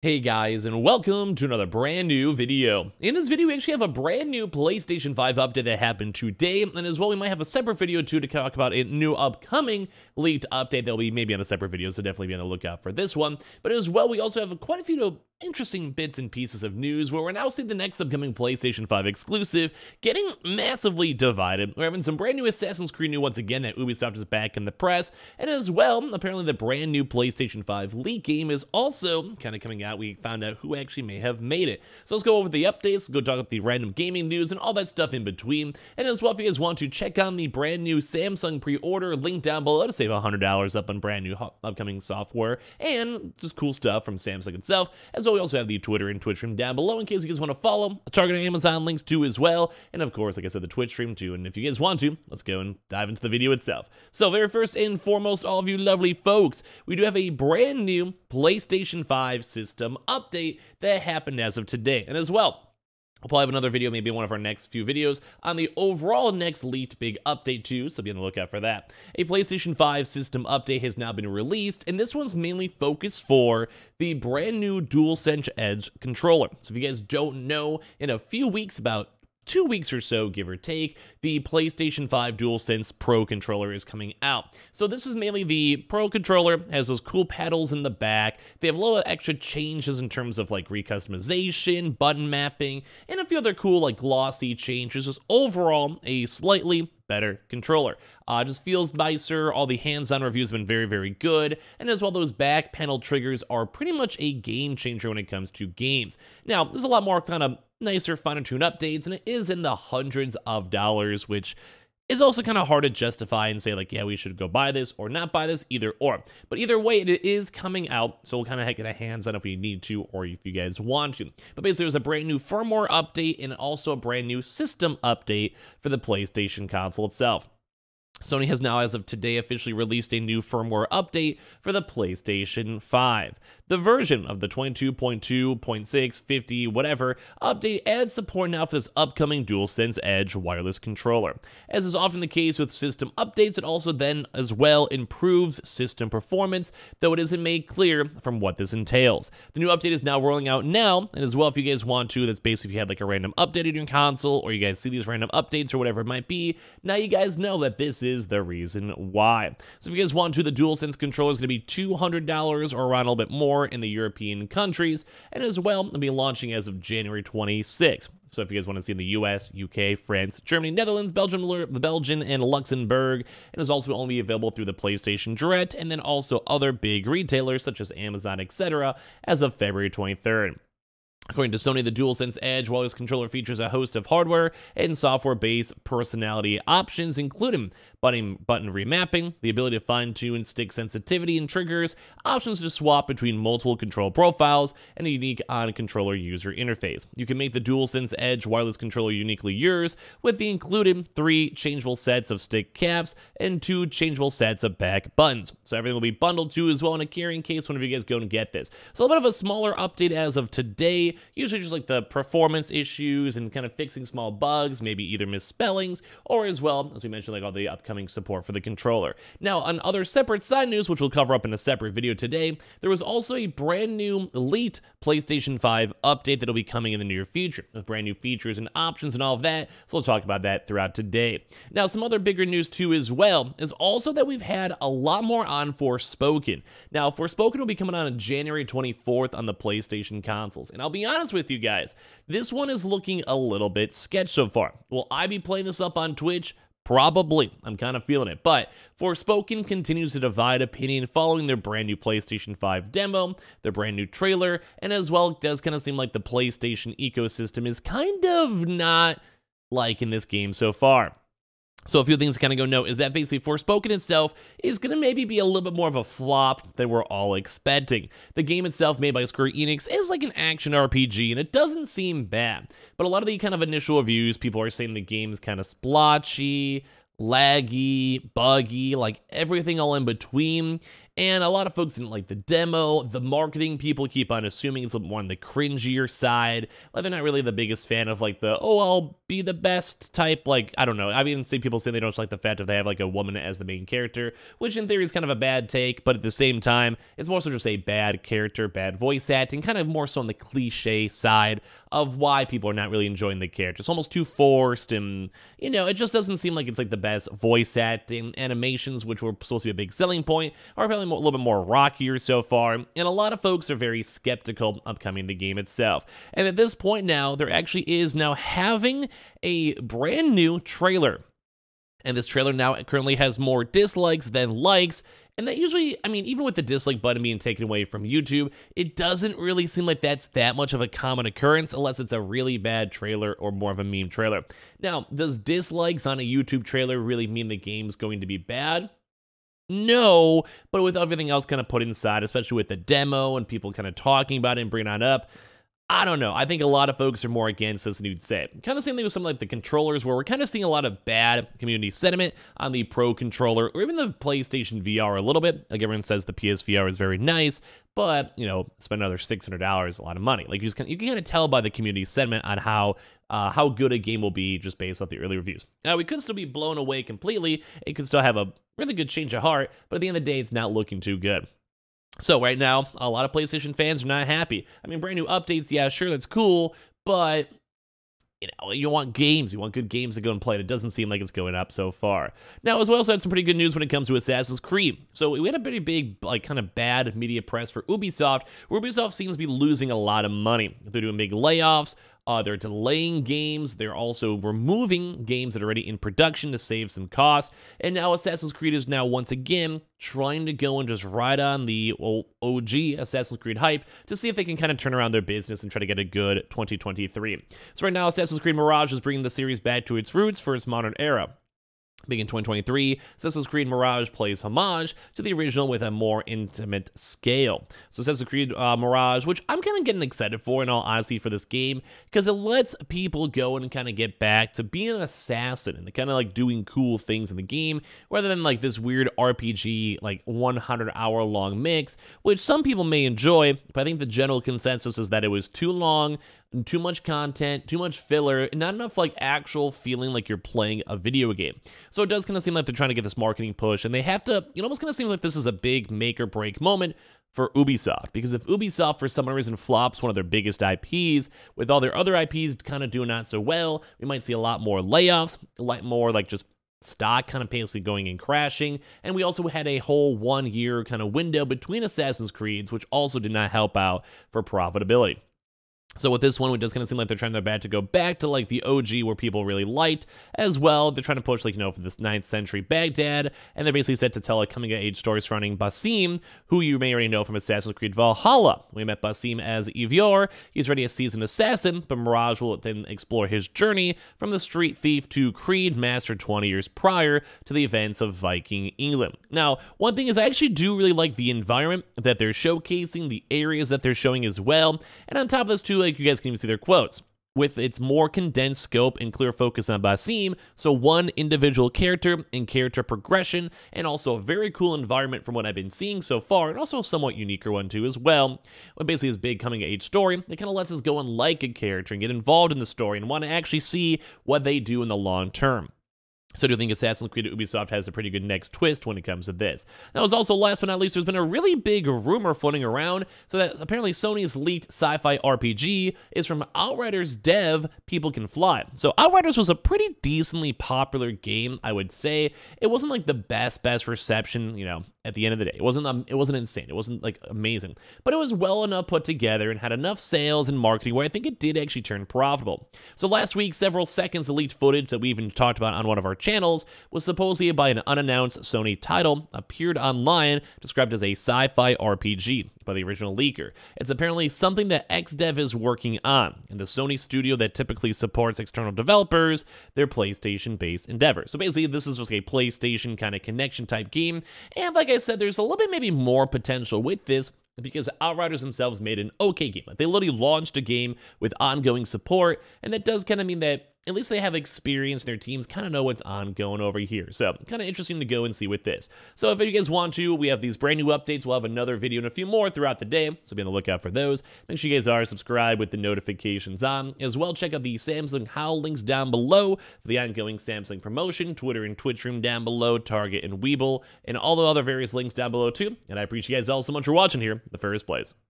Hey guys, and welcome to another brand new video. In this video, we actually have a brand new PlayStation 5 update that happened today, and as well, we might have a separate video too to talk about a new upcoming leaked update that'll be maybe on a separate video, so definitely be on the lookout for this one. But as well, we also have quite a few interesting bits and pieces of news where we're now seeing the next upcoming PlayStation 5 exclusive getting massively divided. We're having some brand new Assassin's Creed news once again that Ubisoft is back in the press, and as well, apparently the brand new PlayStation 5 leak game is also kind of coming out. We found out who actually may have made it. So let's go over the updates, go talk about the random gaming news and all that stuff in between. And as well, if you guys want to check on the brand new Samsung pre-order, link down below to save $100 up on brand new upcoming software and just cool stuff from Samsung itself. As well, we also have the Twitter and Twitch stream down below in case you guys want to follow. Target and Amazon links too as well. And of course, like I said, the Twitch stream too. And if you guys want to, let's go and dive into the video itself. So very first and foremost, all of you lovely folks, we do have a brand new PlayStation 5 system update that happened as of today. And as well, I'll probably have another video, maybe in one of our next few videos, on the overall next leaked big update too, so be on the lookout for that. A PlayStation 5 system update has now been released, and this one's mainly focused for the brand new DualSense Edge controller. So if you guys don't know, in a few weeks, about 2 weeks or so, give or take, the PlayStation 5 DualSense Pro controller is coming out. So this is mainly the Pro controller, has those cool pedals in the back. They have a little extra changes in terms of like recustomization, button mapping, and a few other cool like glossy changes. Just overall, a slightly better controller. Just feels nicer. All the hands-on reviews have been very, very good. And as well, those back panel triggers are pretty much a game changer when it comes to games. Now, there's a lot more kind of nicer, finer tune updates, and it is in the hundreds of dollars, which is also kind of hard to justify and say like, yeah, we should go buy this or not buy this, either or. But either way, it is coming out, so we'll kind of get a hands on if we need to or if you guys want to. But basically, there's a brand new firmware update and also a brand new system update for the PlayStation console itself. Sony has now, as of today, officially released a new firmware update for the PlayStation 5. The version of the 22.2.6, 50, whatever, update adds support now for this upcoming DualSense Edge wireless controller. As is often the case with system updates, it also then as well improves system performance, though it isn't made clear from what this entails. The new update is now rolling out now, and as well, if you guys want to, that's basically if you had like a random update in your console, or you guys see these random updates or whatever it might be, now you guys know that this is the reason why. So if you guys want to, the DualSense controller is going to be $200 or around a little bit more in the European countries, and as well, it'll be launching as of January 26th. So if you guys want to see in the US, UK, France, Germany, Netherlands, Belgium, and Luxembourg, and is also only available through the PlayStation Direct, and then also other big retailers such as Amazon, etc., as of February 23rd. According to Sony, the DualSense Edge wireless controller features a host of hardware and software-based personality options, including button remapping, the ability to fine-tune stick sensitivity and triggers, options to swap between multiple control profiles, and a unique on-controller user interface. You can make the DualSense Edge wireless controller uniquely yours with the included 3 changeable sets of stick caps and 2 changeable sets of back buttons. So everything will be bundled too as well in a carrying case whenever you guys go and get this. So a bit of a smaller update as of today, usually just like the performance issues and kind of fixing small bugs, maybe either misspellings, or as well, as we mentioned, like all the upcoming support for the controller. Now, on other separate side news, which we'll cover up in a separate video today, there was also a brand new elite PlayStation 5 update that'll be coming in the near future, with brand new features and options and all of that, so we'll talk about that throughout today. Now, some other bigger news too as well is also that we've had a lot more on Forspoiken. Now, Forspoiken will be coming out on January 24th on the PlayStation consoles, and I'll be honest with you guys, this one is looking a little bit sketch so far. Will I be playing this up on Twitch? Probably. I'm kind of feeling it. But Forspoiken continues to divide opinion following their brand new PlayStation 5 demo, their brand new trailer, and as well, it does kind of seem like the PlayStation ecosystem is kind of not liking this game so far. So a few things to kind of go note is that basically Forspoiken itself is going to maybe be a little bit more of a flop than we're all expecting. The game itself, made by Square Enix, is like an action RPG, and it doesn't seem bad. But a lot of the kind of initial reviews, people are saying the game's kind of splotchy, laggy, buggy, like everything all in between. and a lot of folks didn't like the demo. The marketing, people keep on assuming it's more on the cringier side. Like, they're not really the biggest fan of like the, oh, I'll be the best type. Like, I don't know. I've even seen people say they don't like the fact that they have like a woman as the main character, which in theory is kind of a bad take, but at the same time, it's more so just a bad character, bad voice acting, kind of more so on the cliche side of why people are not really enjoying the character. It's almost too forced, and, you know, it just doesn't seem like it's like the best voice acting. Animations, which were supposed to be a big selling point, are probably a little bit more rockier so far, and a lot of folks are very skeptical of coming the game itself. And at this point now, there actually is now having a brand new trailer. And this trailer now currently has more dislikes than likes. And that usually, I mean, even with the dislike button being taken away from YouTube, it doesn't really seem like that's that much of a common occurrence unless it's a really bad trailer or more of a meme trailer. Now, does dislikes on a YouTube trailer really mean the game's going to be bad? No, but with everything else kind of put inside, especially with the demo and people kind of talking about it and bringing it up, I don't know. I think a lot of folks are more against this than you'd say. Kind of same thing with something like the controllers, where we're kind of seeing a lot of bad community sentiment on the Pro controller, or even the PlayStation VR a little bit. Like, everyone says the PSVR is very nice, but, you know, spend another $600 is a lot of money. Like, you can kind of tell by the community sentiment on how good a game will be just based off the early reviews. Now, we could still be blown away completely. It could still have a really good change of heart, but at the end of the day, it's not looking too good. So right now, a lot of PlayStation fans are not happy. I mean, brand new updates, yeah, sure, that's cool, but, you know, you want games. You want good games to go and play. It doesn't seem like it's going up so far. Now, as we also had some pretty good news when it comes to Assassin's Creed. So we had a pretty big, like, kind of bad media press for Ubisoft, where Ubisoft seems to be losing a lot of money. They're doing big layoffs. They're delaying games. They're also removing games that are already in production to save some costs. And now Assassin's Creed is now once again trying to go and just ride on the old OG Assassin's Creed hype to see if they can kind of turn around their business and try to get a good 2023. So right now, Assassin's Creed Mirage is bringing the series back to its roots for its modern era. Beginning in 2023, Assassin's Creed Mirage plays homage to the original with a more intimate scale. So Assassin's Creed Mirage, which I'm kind of getting excited for, in all honesty, for this game, because it lets people go and kind of get back to being an assassin and kind of like doing cool things in the game, rather than like this weird RPG, like 100-hour-long mix, which some people may enjoy, but I think the general consensus is that it was too long, too much content, too much filler, and not enough like actual feeling like you're playing a video game. So it does kind of seem like they're trying to get this marketing push, and they have to, it almost kind of seems like this is a big make or break moment for Ubisoft, because if Ubisoft for some reason flops one of their biggest IPs, with all their other IPs kind of doing not so well, we might see a lot more layoffs, a lot more like just stock kind of basically going and crashing. And we also had a whole 1 year kind of window between Assassin's Creeds, which also did not help out for profitability. So with this one, it does kind of seem like they're trying their best to go back to like the OG where people really liked as well. They're trying to push, like, you know, for this 9th century Baghdad, and they're basically set to tell a coming-of-age story surrounding Basim, who you may already know from Assassin's Creed Valhalla. We met Basim as Eivor. He's already a seasoned assassin, but Mirage will then explore his journey from the street thief to Creed master 20 years prior to the events of Viking England. Now, one thing is I actually do really like the environment that they're showcasing, the areas that they're showing as well, and on top of this too, like, you guys can even see their quotes. With its more condensed scope and clear focus on Basim, so one individual character and character progression, and also a very cool environment from what I've been seeing so far, and also a somewhat uniquer one too as well. But basically this big coming-of-age story, it kind of lets us go and like a character and get involved in the story and want to actually see what they do in the long term. So I do think Assassin's Creed Ubisoft has a pretty good next twist when it comes to this. That was also, last but not least, there's been a really big rumor floating around, so that apparently Sony's leaked sci-fi RPG is from Outriders dev People Can Fly. So Outriders was a pretty decently popular game, I would say. It wasn't like the best reception, you know, at the end of the day. It wasn't insane. It wasn't like amazing, but it was well enough put together and had enough sales and marketing where I think it did actually turn profitable. So last week, several seconds of leaked footage that we even talked about on one of our channels was supposedly by an unannounced Sony title appeared online, described as a sci-fi RPG by the original leaker. It's apparently something that XDev is working on, and the Sony studio that typically supports external developers, their PlayStation-based endeavor. So basically, this is just a PlayStation kind of connection type game, and like I said, there's a little bit maybe more potential with this, because Outriders themselves made an okay game. Like, they literally launched a game with ongoing support, and that does kind of mean that at least they have experience, and their teams kind of know what's ongoing over here. So kind of interesting to go and see with this. So if you guys want to, we have these brand new updates. We'll have another video and a few more throughout the day, so be on the lookout for those. Make sure you guys are subscribed with the notifications on. As well, check out the Samsung haul links down below for the ongoing Samsung promotion, Twitter and Twitch room down below, Target and Weeble, and all the other various links down below too. And I appreciate you guys all so much for watching here in the first place.